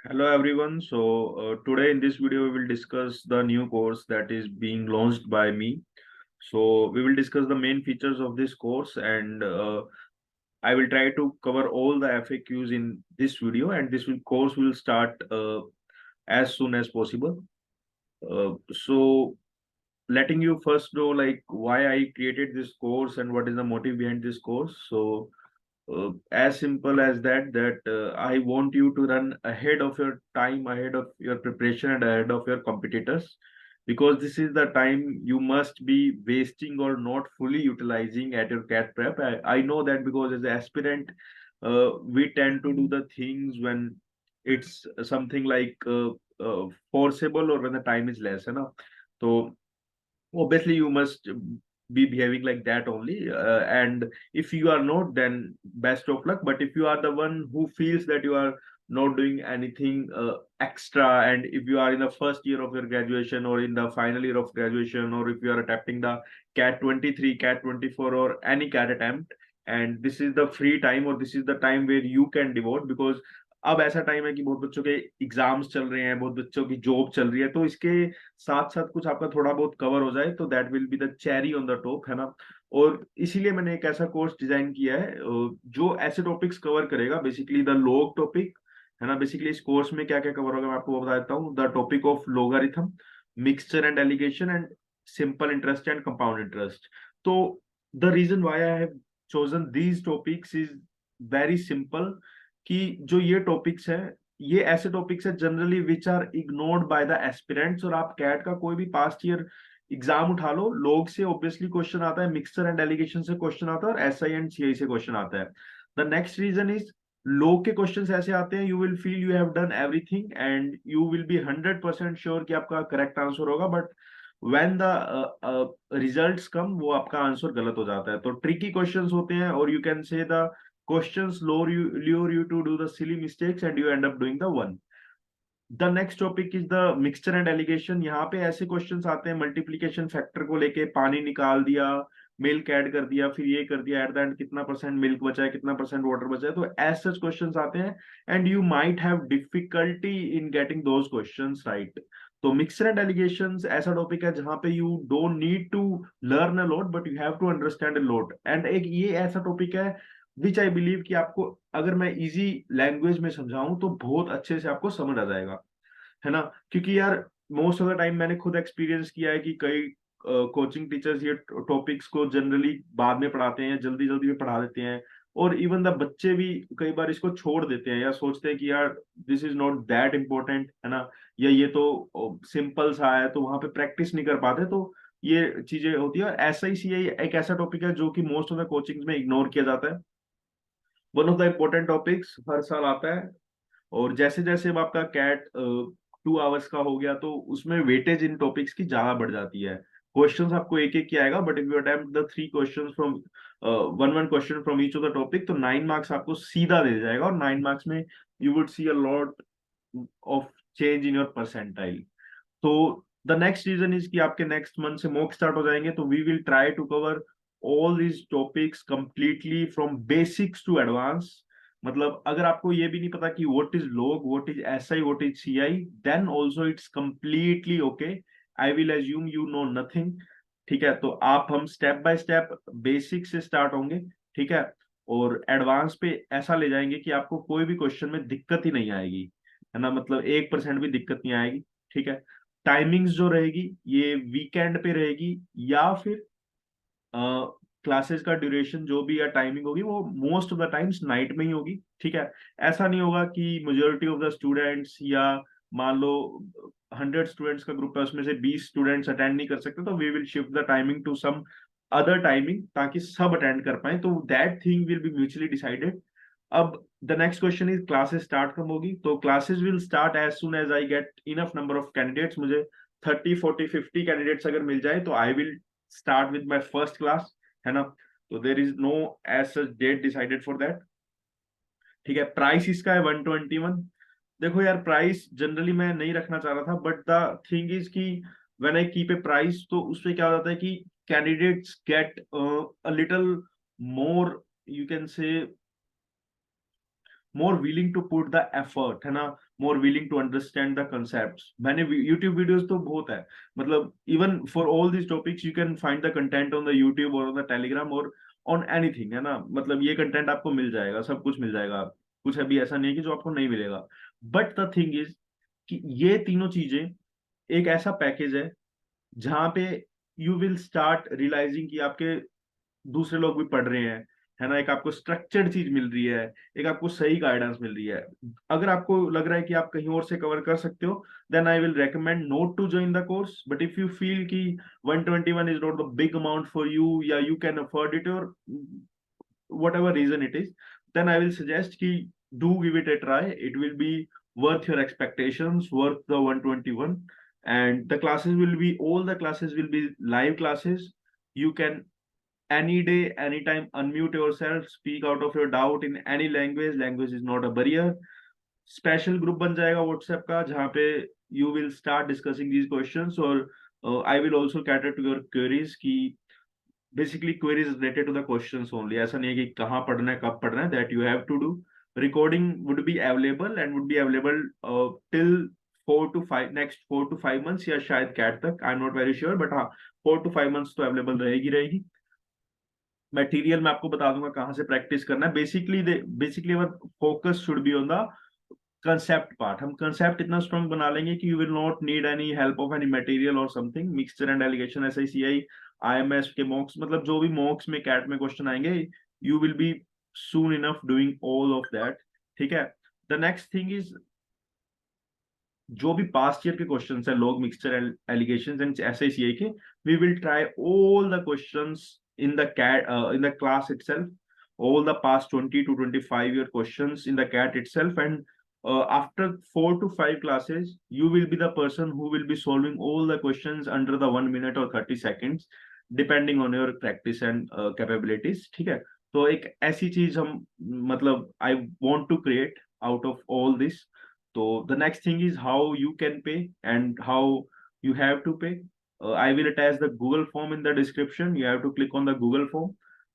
Hello everyone. Today in this video we will discuss the new course that is being launched by me. So we will discuss the main features of this course and I will try to cover all the FAQs in this video and course will start as soon as possible. So letting you first know like why I created this course and what is the motive behind this course. As simple as that I want you to run ahead of your time, ahead of your preparation and ahead of your competitors, because this is the time you must be wasting or not fully utilizing at your cat prep. I know that because as an aspirant, we tend to do the things when it's something like forcible or when the time is less, so obviously you must be behaving like that only, and if you are not, then best of luck. But if you are the one who feels that you are not doing anything extra, and if you are in the first year of your graduation or in the final year of graduation, or if you are attempting the cat 23, cat 24 or any cat attempt, and this is the free time or this is the time where you can devote, because अब ऐसा time है कि बहुत बच्चों के exams चल रहे हैं, बहुत बच्चों की जॉब चल रही है, तो इसके साथ साथ कुछ आपका थोड़ा बहुत कवर हो जाए तो that will be the cherry on the top, है ना। और इसीलिए मैंने एक ऐसा कोर्स डिजाइन किया है जो ऐसे टॉपिक्स कवर करेगा, बेसिकली द लॉग टॉपिक, है ना। बेसिकली इस कोर्स में क्या क्या कवर होगा मैं आपको बता देता हूँ। The topic of logarithm, mixture and alligation and simple interest and compound interest. तो the reason why I have chosen these topics is very simple, कि जो ये टॉपिक्स है, ये ऐसे टॉपिक्स है generally which are ignored by the aspirants. और आप कैट का कोई भी पास्ट ईयर एग्जाम उठा लो, लोग से ऑब्वियसली क्वेश्चन आता है, मिक्सचर एंड एलिगेशन से क्वेश्चन आता है और एसआई एंड सीआई से क्वेश्चन आता है। द नेक्स्ट रीजन इज लोग के क्वेश्चंस ऐसे आते हैं, you will feel you have done everything and you will B 100% sure कि आपका करेक्ट आंसर होगा, बट व्हेन द रिजल्ट्स कम वो आपका आंसर गलत हो जाता है। तो ट्रिकी क्वेश्चंस होते हैं और you can say the questions lure you to do the silly mistakes and you end up doing the one. The next topic is the mixture and allegation. यहाँ पे ऐसे क्वेश्चंस आते हैं मल्टीप्लीकेशन फैक्टर को लेके, पानी निकाल दिया, मिल्क ऐड कर दिया, फिर ये कर दिया, एट द एंड कितना परसेंट मिल्क बचा है, कितना परसेंट वाटर बचा है। तो एज सच क्वेश्चंस आते हैं and you might have difficulty in getting those questions right. तो मिक्सचर एंड एलिगेशंस ऐसा टॉपिक है जहां पे you don't need to learn a lot but you have to understand a lot. And एक ये ऐसा टॉपिक है विच आई बिलीव कि आपको, अगर मैं इजी लैंग्वेज में समझाऊं तो बहुत अच्छे से आपको समझ आ जाएगा, है ना। क्योंकि यार मोस्ट ऑफ द टाइम मैंने खुद एक्सपीरियंस किया है कि कई कोचिंग टीचर्स ये टॉपिक्स को जनरली बाद में पढ़ाते हैं, जल्दी जल्दी में पढ़ा देते हैं, और इवन द बच्चे भी कई बार इसको छोड़ देते हैं या सोचते हैं कि यार this is not that important, है ना, या ये तो सिंपल सा है, तो वहां पे प्रैक्टिस नहीं कर पाते। तो ये चीजें होती है। और ऐसा ही सी एक ऐसा टॉपिक है जो कि मोस्ट ऑफ द कोचिंग्स में इग्नोर किया जाता है। One of the important topics हर साल आता है, और जैसे जैसे अब आपका कैट 2 आवर्स का हो गया तो उसमें वेटेज इन टॉपिक्स की ज्यादा बढ़ जाती है। क्वेश्चंस आपको एक एक किया आएगा, but if you attempt the 3 questions from one one question from each of the topic, तो 9 मार्क्स आपको सीधा दे जाएगा, और 9 मार्क्स में you would see a lot of change in your percentile. तो द नेक्स्ट रीजन इज कि आपके next month से मॉक स्टार्ट हो जाएंगे, तो we will try to cover all these topics completely from basics to advance. मतलब अगर आपको ये भी नहीं पता कि what is log, what is SI, what is CI, then also it's completely okay. I will assume you know nothing, ठीक है। तो आप हम स्टेप बाय स्टेप बेसिक से स्टार्ट होंगे, ठीक है, और एडवांस पे ऐसा ले जाएंगे कि आपको कोई भी क्वेश्चन में दिक्कत ही नहीं आएगी, है ना, मतलब 1% भी दिक्कत नहीं आएगी, ठीक है। टाइमिंग्स जो रहेगी ये वीकेंड पे रहेगी, या फिर क्लासेस का ड्यूरेशन जो भी या टाइमिंग होगी वो most of the times night में ही होगी, ठीक है। ऐसा नहीं होगा कि मेजोरिटी ऑफ द स्टूडेंट्स, या मान लो 100 स्टूडेंट्स का ग्रुप है उसमें से 20 स्टूडेंट्स अटेंड नहीं कर सकते, तो we will shift the timing to some other timing ताकि सब अटेंड कर पाए। तो that thing will be mutually decided. अब the next question is classes start कब होगी। तो classes will start as soon as I get enough number of candidates. मुझे 30 40 50 कैंडिडेट्स अगर मिल जाए तो I will start with my first class, है ना। तो there is no as such date decided for that, ठीक है। प्राइस इसका है 121। देखो यार, प्राइस जनरली मैं नहीं रखना चाह रहा था, बट द थिंग इज कि when I keep a price तो उसमें क्या हो जाता है कि candidates get a little more, you can say more willing to put the effort, है ना, more willing to understand the concepts. मैंने YouTube videos तो बहुत है, मतलब even for all these topics you can find the content on the YouTube or on the Telegram or on anything, है ना, मतलब ये कंटेंट आपको मिल जाएगा, सब कुछ मिल जाएगा, कुछ अभी ऐसा नहीं है कि जो आपको नहीं मिलेगा. बट द थिंग इज कि ये तीनों चीजें एक ऐसा पैकेज है जहां पे यू विल स्टार्ट रियलाइजिंग कि आपके दूसरे लोग भी पढ़ रहे हैं, है ना, एक आपको स्ट्रक्चर्ड चीज मिल रही है, एक आपको सही गाइडेंस मिल रही है. अगर आपको लग रहा है कि आप कहीं और से कवर कर सकते हो, then I will recommend not to join the course. But if you feel कि 121 is not the big amount for you, या यू कैन अफोर्ड इट, और whatever reason it is, then I will suggest ki do give it a try. It will be worth your expectations, worth the 121. And the classes will be, all the classes will be live classes. You can any day, anytime unmute yourself, speak out of your doubt in any language. Language is not a barrier. Special group बन जाएगा WhatsApp का, जहाँ पे you will start discussing these questions, और I will also cater to your queries की basically queries related to the questions only. ऐसा नहीं है कि कहाँ पढ़ना है, कब पढ़ना है, that you have to do. Recording would be available and would be available till 4 to 5 next 4 to 5 months, या शायद कैट तक, I am not very sure, but हाँ 4 to 5 months तो अवेलेबल रहेगी. मटेरियल मैं आपको बता दूंगा कहाँ से प्रैक्टिस करना है. Basically our focus should be on the concept part. हम कंसेप्ट इतना स्ट्रॉन्ग बना लेंगे कि you will not need any help of any material और something. Mixture and allegation, SICI, IMS के मॉक्स, मतलब जो भी मॉक्स में कैट में क्वेश्चन आएंगे, you will be soon enough doing all of that. ठीक है. द नेक्स्ट थिंग इज, जो भी पास्ट ईयर के क्वेश्चन है, log, mixture, alligation and SICI के, we will try all the questions in the cat in the class itself, all the past 20 to 25 year questions in the cat itself. And after 4 to 5 classes, you will be the person who will be solving all the questions under the 1 minute or 30 seconds, depending on your practice and capabilities. ठीक है. तो एक ऐसी चीज हम, मतलब I want to create out of all this. So the next thing is how you can pay and how you have to pay. I will attach the Google form in the description. You have to click on the Google form.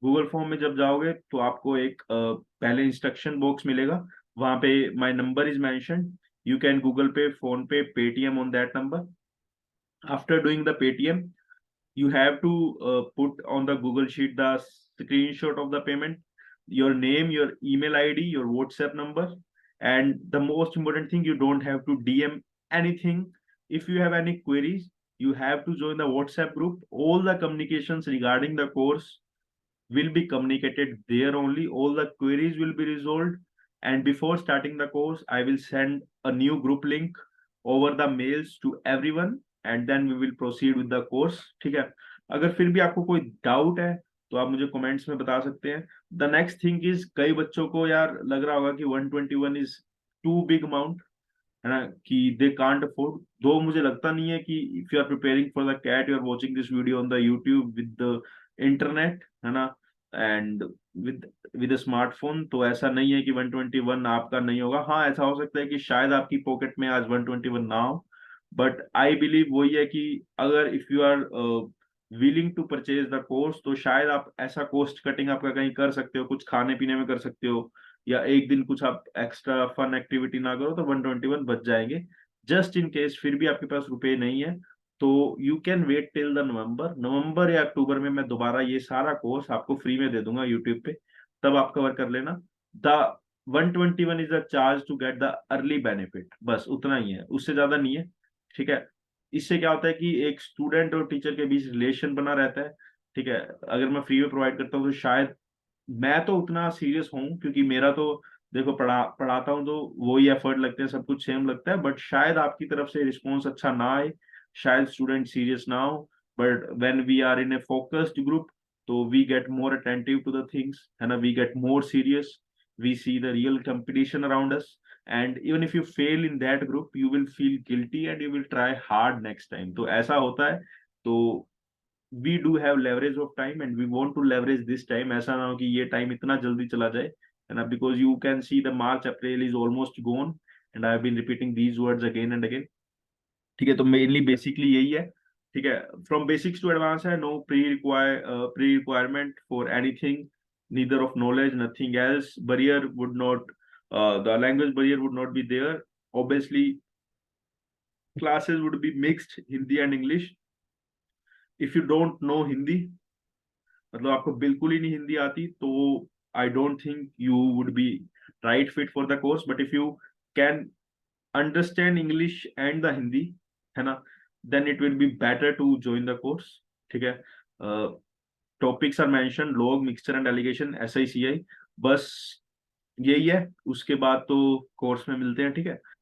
Google form में जब जाओगे तो आपको एक पहले instruction box मिलेगा, वहां पे my number is mentioned. You can Google Pay, Phone Pay, Paytm on that number. After doing the Paytm, you have to put on the Google sheet the screenshot of the payment, your name, your email ID, your WhatsApp number, and the most important thing, you don't have to DM anything. If you have any queries, you have to join the WhatsApp group. All the communications regarding the course will be communicated there only. All the queries will be resolved. And before starting the course, I will send a new group link over the mails to everyone, and then we will proceed with the course. ठीक है. अगर फिर भी आपको कोई doubt है तो आप मुझे कमेंट्स में बता सकते हैं. द नेक्स्ट थिंग इज, कई बच्चों को यार लग रहा होगा कि 121 इज टू बिग अमाउंट, है ना, कि दे कांट अफोर्ड. दो मुझे लगता नहीं है कि if you are preparing for the CAT, you are watching this video on the YouTube with the internet, है ना, एंड विद विद स्मार्टफोन, तो ऐसा नहीं है कि 121 आपका नहीं होगा. हाँ, ऐसा हो सकता है कि शायद आपकी पॉकेट में आज 121 ना हो, बट आई बिलीव वही है कि अगर if you are willing to purchase the course, तो शायद आप ऐसा कॉस्ट कटिंग आपका कहीं कर सकते हो, कुछ खाने पीने में कर सकते हो, या एक दिन कुछ आप एक्स्ट्रा फन एक्टिविटी ना करो तो 121 बच जाएंगे. जस्ट इन केस फिर भी आपके पास रुपए नहीं है, तो you can wait till the November या अक्टूबर में मैं दोबारा ये सारा कोर्स आपको फ्री में दे दूंगा यूट्यूब पे, तब आप कवर कर लेना. The 121 is the charge to get the early benefit, बस उतना ही है, उससे ज्यादा नहीं है. ठीक है. इससे क्या होता है कि एक स्टूडेंट और टीचर के बीच रिलेशन बना रहता है. ठीक है. अगर मैं फ्री में प्रोवाइड करता हूँ तो शायद मैं तो उतना सीरियस हूँ, क्योंकि मेरा तो देखो पढ़ाता हूँ तो वही एफर्ट लगते हैं, सब कुछ सेम लगता है, बट शायद आपकी तरफ से रिस्पॉन्स अच्छा ना आए, शायद स्टूडेंट सीरियस ना हो. But when we are in a focused group, तो we get more attentive to the things, है ना, we get more serious, we see the real competition around us. And even if you fail in that group, you will feel guilty and you will try hard next time. तो ऐसा होता है. तो we do have leverage of time and we want to leverage this time. ऐसा ना हो कि ये टाइम इतना जल्दी चला जाए, है ना, because you can see the March April is almost gone and I have been repeating these words again and again. ठीक है. तो मेनली बेसिकली यही है. ठीक है. फ्रॉम बेसिक्स टू एडवांस है, no pre requirement for anything, neither of knowledge, nothing else. Barrier would not the language barrier would not be there. Obviously classes would be mixed, Hindi and English. If you don't know Hindi, मतलब आपको बिल्कुल ही नहीं हिंदी आती, तो I don't think you would be right fit for the course. But if you can understand English and the Hindi, है ना, then it will be better to join the course. ठीक है. Topics are mention, log, mixture and allegation, SI CI, बस यही है. उसके बाद तो कोर्स में मिलते हैं. ठीक है.